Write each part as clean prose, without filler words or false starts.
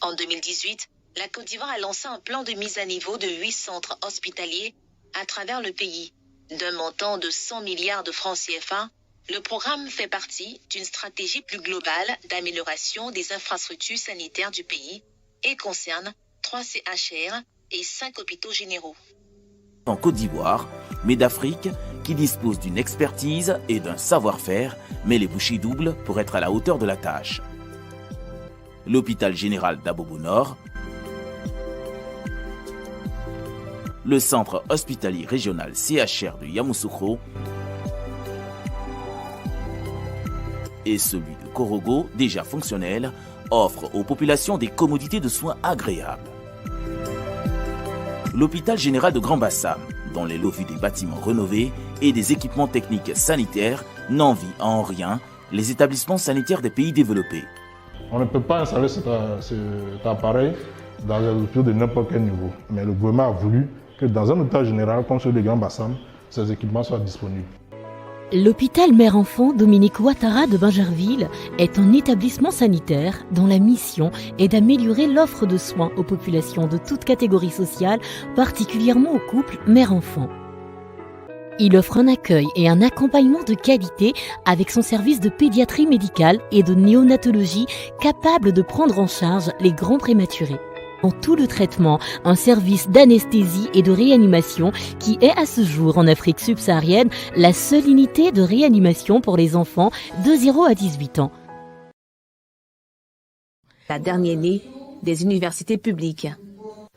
En 2018, la Côte d'Ivoire a lancé un plan de mise à niveau de 8 centres hospitaliers à travers le pays. D'un montant de 100 milliards de francs CFA, le programme fait partie d'une stratégie plus globale d'amélioration des infrastructures sanitaires du pays et concerne 3 CHR et 5 hôpitaux généraux. En Côte d'Ivoire, mais d'Afrique, qui dispose d'une expertise et d'un savoir-faire, met les bouchées doubles pour être à la hauteur de la tâche. L'hôpital général d'Abobo Nord, le centre hospitalier régional CHR de Yamoussoukro et celui de Korogo, déjà fonctionnel, offrent aux populations des commodités de soins agréables. L'hôpital général de Grand Bassam, dont les lots des bâtiments rénovés et des équipements techniques sanitaires, n'envient en rien les établissements sanitaires des pays développés. On ne peut pas installer cet appareil dans un hôpital de n'importe quel niveau. Mais le gouvernement a voulu que dans un hôpital général comme celui de Grand Bassam, ces équipements soient disponibles. L'hôpital mère-enfant Dominique Ouattara de Bingerville est un établissement sanitaire dont la mission est d'améliorer l'offre de soins aux populations de toutes catégories sociales, particulièrement aux couples mère-enfant. Il offre un accueil et un accompagnement de qualité avec son service de pédiatrie médicale et de néonatologie capable de prendre en charge les grands prématurés. En tout le traitement, un service d'anesthésie et de réanimation qui est à ce jour en Afrique subsaharienne la seule unité de réanimation pour les enfants de 0 à 18 ans. La dernière née des universités publiques.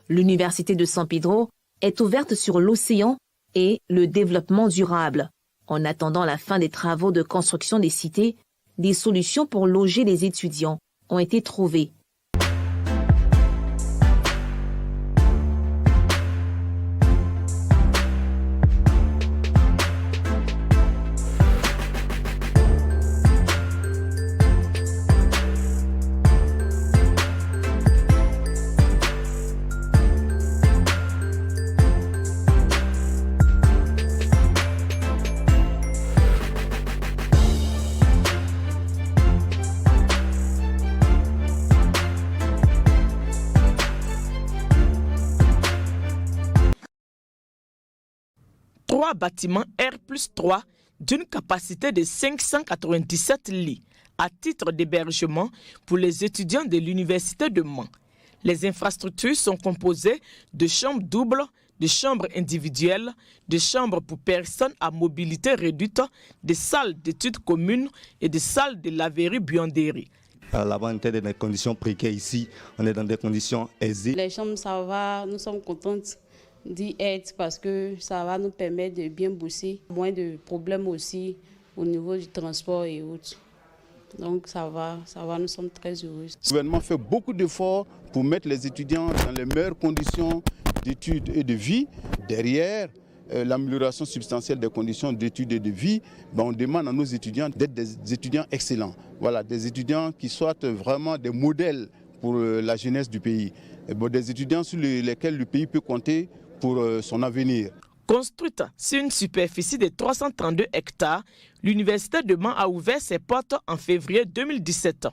L'université de San Pedro est ouverte sur l'océan et le développement durable. En attendant la fin des travaux de construction des cités, des solutions pour loger les étudiants ont été trouvées. Trois bâtiments R+3 d'une capacité de 597 lits à titre d'hébergement pour les étudiants de l'Université de Mans. Les infrastructures sont composées de chambres doubles, de chambres individuelles, de chambres pour personnes à mobilité réduite, de salles d'études communes et de salles de laverie-buanderie. Là-bas, on était dans des conditions précaires. Ici, on est dans des conditions aisées. Les chambres, ça va, nous sommes contents d'y être parce que ça va nous permettre de bien bosser. Moins de problèmes aussi au niveau du transport et autres. Donc ça va, nous sommes très heureux. Le gouvernement fait beaucoup d'efforts pour mettre les étudiants dans les meilleures conditions d'études et de vie. Derrière l'amélioration substantielle des conditions d'études et de vie, on demande à nos étudiants d'être des étudiants excellents. Voilà, des étudiants qui soient vraiment des modèles pour la jeunesse du pays. Des étudiants sur lesquels le pays peut compter pour son avenir. Construite sur une superficie de 332 hectares, l'Université de Mans a ouvert ses portes en février 2017.